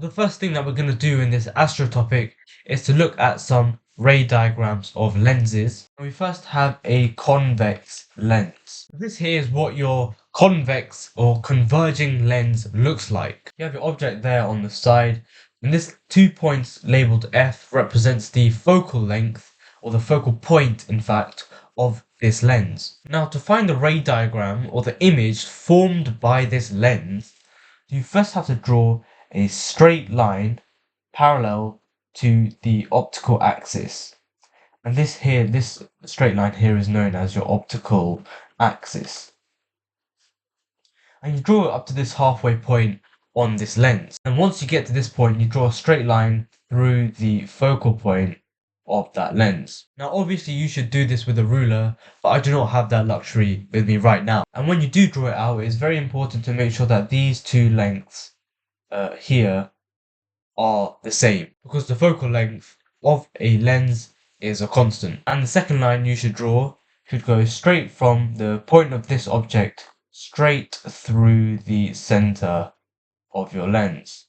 The first thing that we're going to do in this astro topic is to look at some ray diagrams of lenses. We first have a convex lens. This here is what your convex or converging lens looks like. You have your object there on the side, and this 2 points labeled F represents the focal length, or the focal point in fact, of this lens. Now to find the ray diagram or the image formed by this lens, you first have to draw a straight line parallel to the optical axis. And this straight line here is known as your optical axis. And you draw it up to this halfway point on this lens. And once you get to this point, you draw a straight line through the focal point of that lens. Now obviously you should do this with a ruler, but I do not have that luxury with me right now. And when you do draw it out, it's very important to make sure that these two lengths here are the same, because the focal length of a lens is a constant. And the second line you should draw should go straight from the point of this object straight through the center of your lens.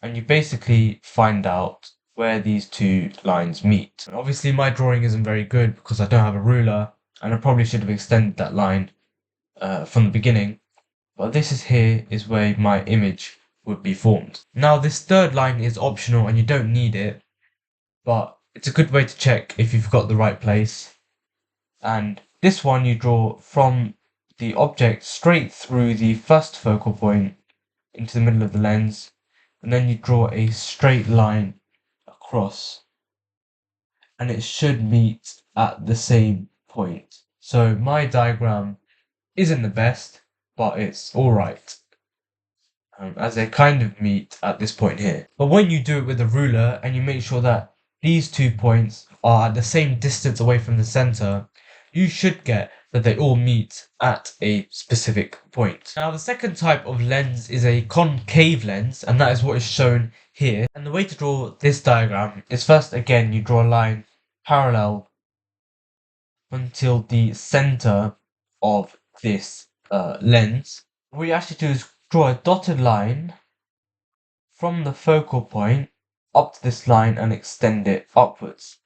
And you basically find out where these two lines meet. And obviously my drawing isn't very good because I don't have a ruler, and I probably should have extended that line from the beginning. But this is where my image would be formed. Now this third line is optional and you don't need it, but it's a good way to check if you've got the right place. And this one you draw from the object straight through the first focal point into the middle of the lens, and then you draw a straight line across, and it should meet at the same point. So my diagram isn't the best, but it's alright, as they kind of meet at this point here. But when you do it with a ruler and you make sure that these 2 points are at the same distance away from the center, you should get that they all meet at a specific point. Now the second type of lens is a concave lens, and that is what is shown here. And the way to draw this diagram is first, again, you draw a line parallel until the center of this lens. What you actually do is draw a dotted line from the focal point up to this line and extend it upwards.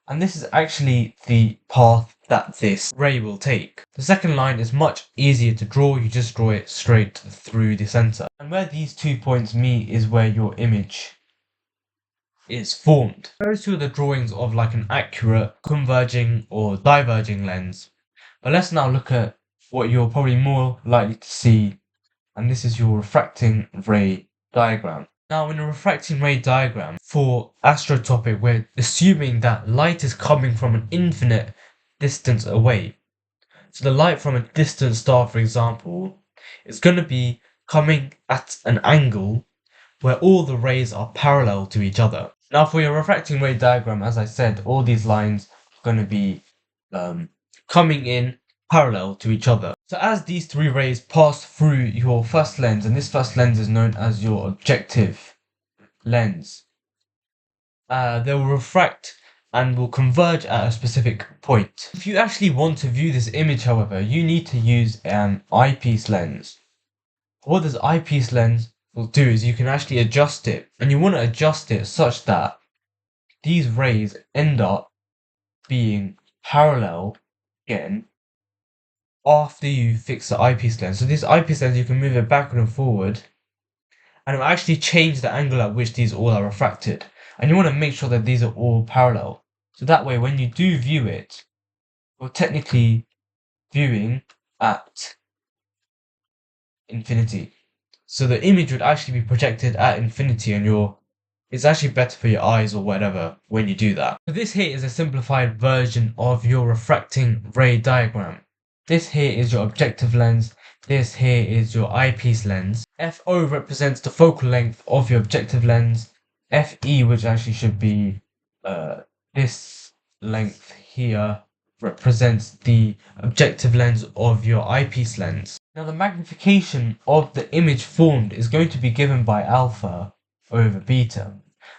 And this is actually the path that this ray will take. The second line is much easier to draw, you just draw it straight through the center. And where these 2 points meet is where your image is formed. Those two are the drawings of like an accurate converging or diverging lens. But let's now look at what you're probably more likely to see, and this is your refracting ray diagram. Now in a refracting ray diagram for astrotopic, we're assuming that light is coming from an infinite distance away. So the light from a distant star, for example, is going to be coming at an angle where all the rays are parallel to each other. Now for your refracting ray diagram, as I said, all these lines are going to be coming in parallel to each other. So as these 3 rays pass through your first lens, and this first lens is known as your objective lens, they will refract and will converge at a specific point. If you actually want to view this image, however, you need to use an eyepiece lens. What this eyepiece lens will do is you can actually adjust it, and you want to adjust it such that these rays end up being parallel again after you fix the eyepiece lens. So this eyepiece lens, you can move it backward and forward, and it will actually change the angle at which these all are refracted. And you want to make sure that these are all parallel. So that way, when you do view it, you're technically viewing at infinity. So the image would actually be projected at infinity, and it's actually better for your eyes or whatever when you do that. So this here is a simplified version of your refracting ray diagram. This here is your objective lens, this here is your eyepiece lens. FO represents the focal length of your objective lens. FE, which actually should be this length here, represents the objective lens of your eyepiece lens. Now the magnification of the image formed is going to be given by alpha over beta.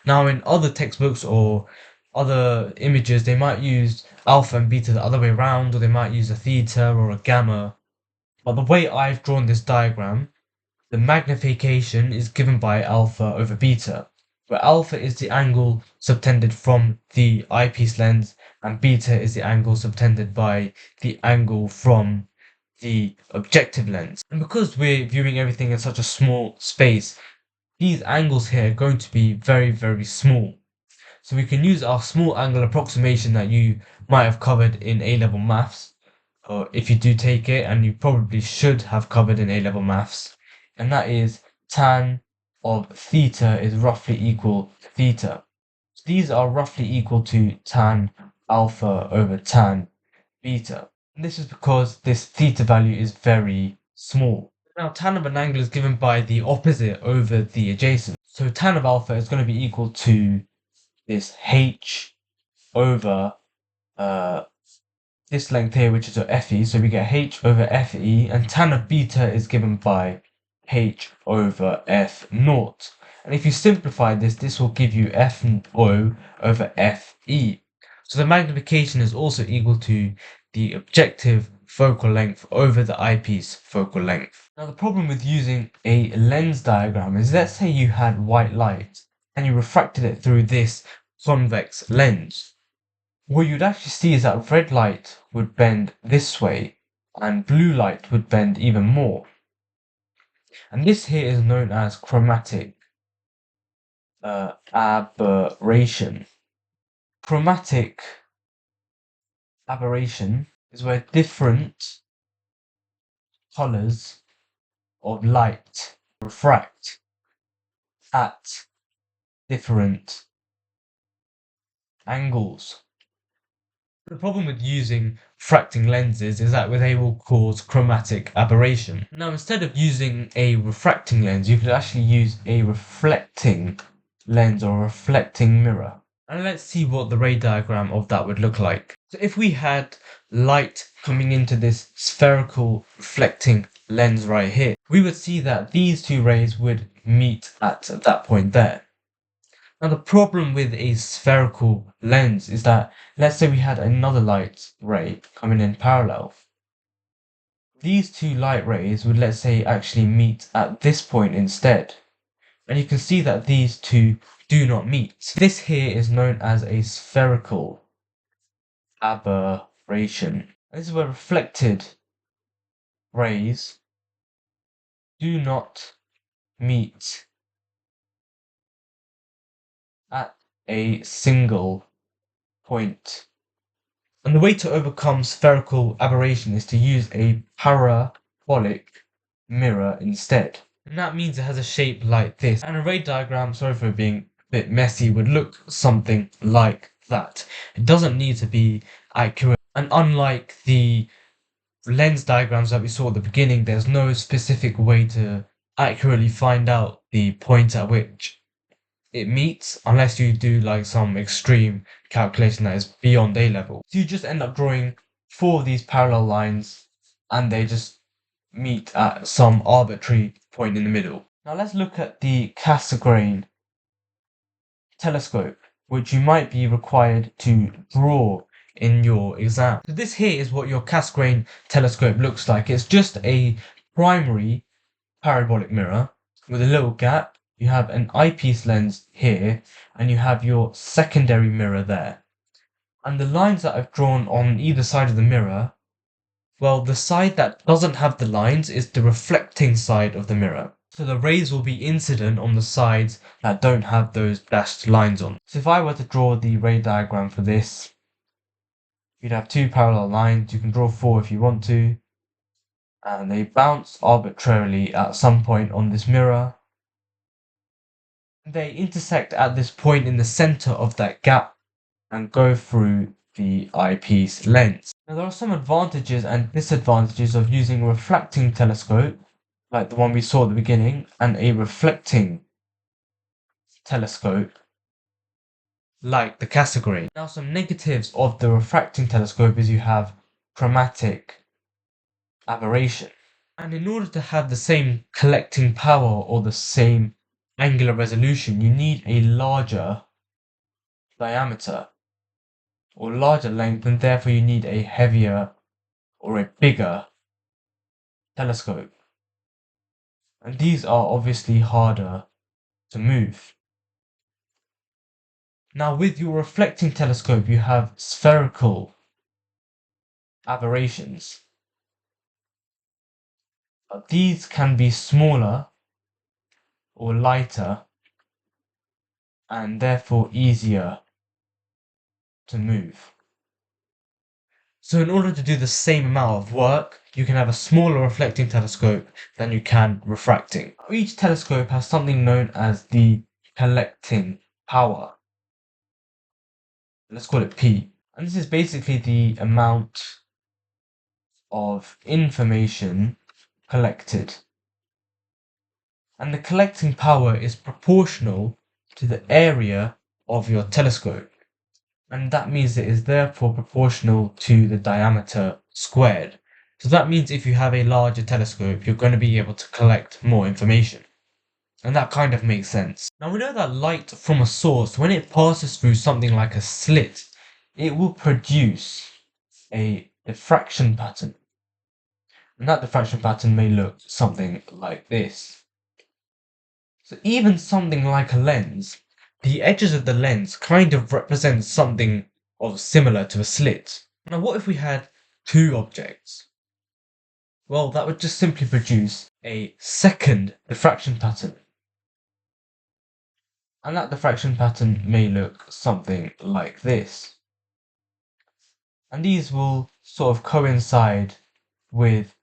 Now in other textbooks or other images, they might use alpha and beta the other way around, or they might use a theta or a gamma. But the way I've drawn this diagram the magnification is given by alpha over beta, where alpha is the angle subtended from the eyepiece lens and beta is the angle subtended by the angle from the objective lens. And because we're viewing everything in such a small space, these angles here are going to be very, very small. So we can use our small angle approximation that you might have covered in A-level maths, or if you do take it, and you probably should have covered in A-level maths, and that is tan of theta is roughly equal to theta. So these are roughly equal to tan alpha over tan beta. And this is because this theta value is very small. Now tan of an angle is given by the opposite over the adjacent. So tan of alpha is going to be equal to this h over this length here, which is FE. So we get h over FE, and tan of beta is given by h over f naught. And if you simplify this, this will give you FO over FE. So the magnification is also equal to the objective focal length over the eyepiece focal length. Now the problem with using a lens diagram is, let's say you had white light and you refracted it through this convex lens. What you'd actually see is that red light would bend this way and blue light would bend even more. And this here is known as chromatic aberration. Chromatic aberration is where different colors of light refract at different angles. The problem with using refracting lenses is that they will cause chromatic aberration. Now, instead of using a refracting lens, you could actually use a reflecting lens or a reflecting mirror. And let's see what the ray diagram of that would look like. So if we had light coming into this spherical reflecting lens right here, we would see that these two rays would meet at that point there. Now the problem with a spherical lens is that, let's say we had another light ray coming in parallel. These two light rays would, let's say, actually meet at this point instead. And you can see that these two do not meet. This here is known as a spherical aberration. This is where reflected rays do not meet at a single point. And the way to overcome spherical aberration is to use a parabolic mirror instead. And that means it has a shape like this. And a ray diagram, sorry for being a bit messy, would look something like that. It doesn't need to be accurate. And unlike the lens diagrams that we saw at the beginning, there's no specific way to accurately find out the point at which it meets, unless you do like some extreme calculation that is beyond A level. So you just end up drawing 4 of these parallel lines and they just meet at some arbitrary point in the middle. Now let's look at the Cassegrain telescope, which you might be required to draw in your exam. So this here is what your Cassegrain telescope looks like. It's just a primary parabolic mirror with a little gap. You have an eyepiece lens here, and you have your secondary mirror there. And the lines that I've drawn on either side of the mirror, well, the side that doesn't have the lines is the reflecting side of the mirror. So the rays will be incident on the sides that don't have those dashed lines on. So if I were to draw the ray diagram for this, you'd have 2 parallel lines. You can draw 4 if you want to. And they bounce arbitrarily at some point on this mirror. They intersect at this point in the center of that gap and go through the eyepiece lens. Now there are some advantages and disadvantages of using a refracting telescope, like the one we saw at the beginning, and a reflecting telescope, like the Cassegrain. Now some negatives of the refracting telescope is you have chromatic aberration. And in order to have the same collecting power or the same angular resolution, you need a larger diameter or larger length, and therefore you need a heavier or a bigger telescope. and these are obviously harder to move. Now, with your reflecting telescope, you have spherical aberrations. But these can be smaller or lighter and therefore easier to move. So in order to do the same amount of work, you can have a smaller reflecting telescope than you can refracting. Each telescope has something known as the collecting power. Let's call it P. And this is basically the amount of information collected. And the collecting power is proportional to the area of your telescope. And that means it is therefore proportional to the diameter squared. So that means if you have a larger telescope, you're going to be able to collect more information. And that kind of makes sense. Now we know that light from a source, when it passes through something like a slit, it will produce a diffraction pattern. And that diffraction pattern may look something like this. So even something like a lens, the edges of the lens kind of represent something of similar to a slit. Now what if we had two objects? Well, that would just simply produce a second diffraction pattern. And that diffraction pattern may look something like this. And these will sort of coincide with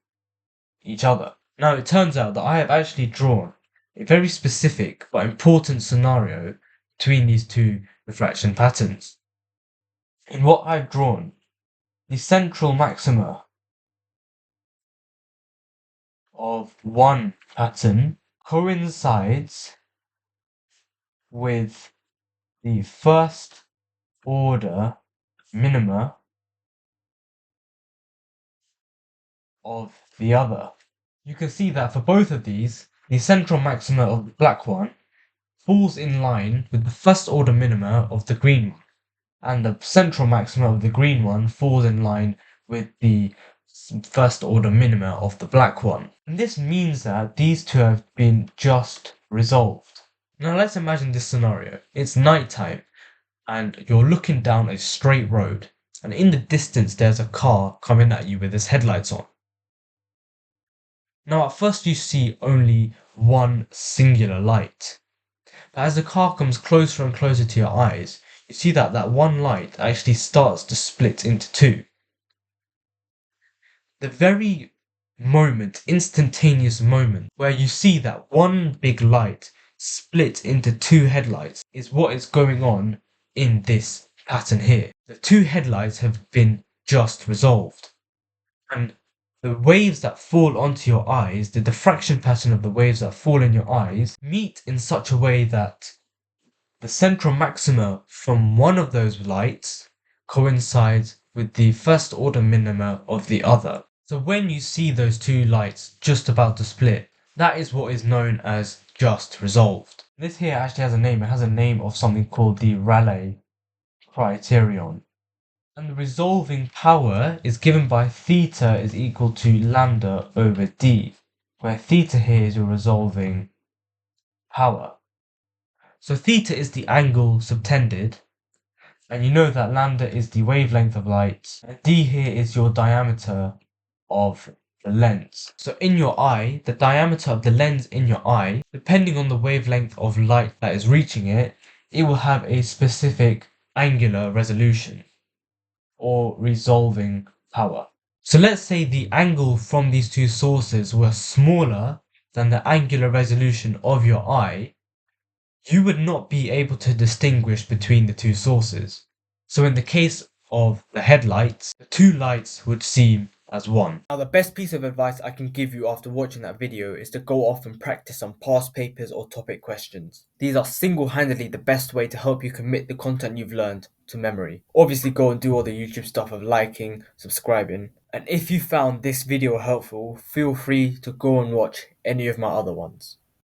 each other. Now it turns out that I have actually drawn a very specific but important scenario between these two diffraction patterns. In what I've drawn, the central maxima of one pattern coincides with the first order minima of the other. You can see that for both of these, the central maxima of the black one falls in line with the first order minima of the green one, and the central maxima of the green one falls in line with the first order minima of the black one. And this means that these two have been just resolved. Now let's imagine this scenario. It's nighttime and you're looking down a straight road, and in the distance there's a car coming at you with its headlights on. Now at first you see only one singular light, but as the car comes closer and closer to your eyes, you see that that one light actually starts to split into two. The very instantaneous moment, where you see that one big light split into two headlights is what is going on in this pattern here. The two headlights have been just resolved. And the waves that fall onto your eyes, the diffraction pattern of the waves that fall in your eyes, meet in such a way that the central maxima from one of those lights coincides with the first order minima of the other. So when you see those two lights just about to split, that is what is known as just resolved. This here actually has a name. It has a name of something called the Rayleigh Criterion. And the resolving power is given by theta is equal to lambda over d, where theta here is your resolving power. So theta is the angle subtended, and you know that lambda is the wavelength of light, and d here is your diameter of the lens. So in your eye, the diameter of the lens in your eye, depending on the wavelength of light that is reaching it, it will have a specific angular resolution or resolving power. So let's say the angle from these two sources were smaller than the angular resolution of your eye, you would not be able to distinguish between the two sources. So in the case of the headlights, the two lights would seem as one. Now, the best piece of advice I can give you after watching that video is to go off and practice some past papers or topic questions. These are single-handedly the best way to help you commit the content you've learned to memory. Obviously, go and do all the YouTube stuff of liking, subscribing, and if you found this video helpful, feel free to go and watch any of my other ones.